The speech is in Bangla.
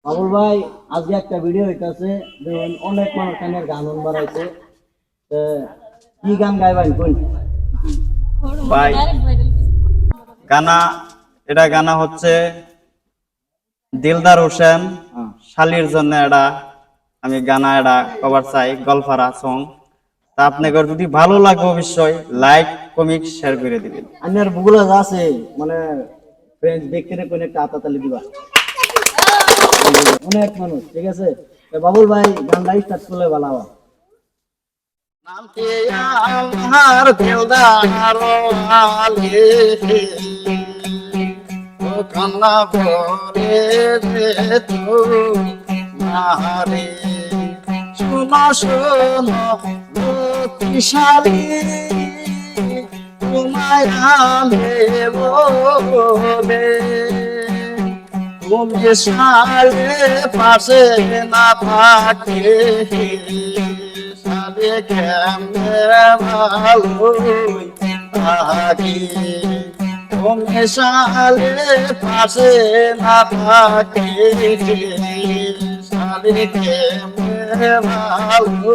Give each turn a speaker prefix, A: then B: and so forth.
A: বাবুল ভাই আজকে একটা ভিডিও হইতাছে দেখুন অনেক মানুষ কানের গান বাড়াইছে কি গান গাইবেন কোন
B: ভাই গানা এটা গানা হচ্ছে দিলদার হোসেন শালির জন্য এটা আমি গানা এটা কভার চাই গল্পারা সং তা আপনাদের যদি ভালো লাগে অবশ্যই লাইক কমেন্ট শেয়ার করে দিবেন
A: আন্যার বুগুলা যা আছে মানে ফ্রেন্ডস দেখতে কোন একটা আতাতালি দিবা অনেক মানুষ ঠিক আছে বাবুল ভাই গানটা স্টার্ট করলে ভালো হয়
B: নামটি আমার দিলদার আলে ও কান্না ভরে রে তো নারে শোনো শোনো লতিশালী তোমায় আমি বলে তুমি সালে পাশে না থাকে সালে কেমনে ভালো থাকি তুমি সালে পাশে না থাকে সালে কেমনে ভালো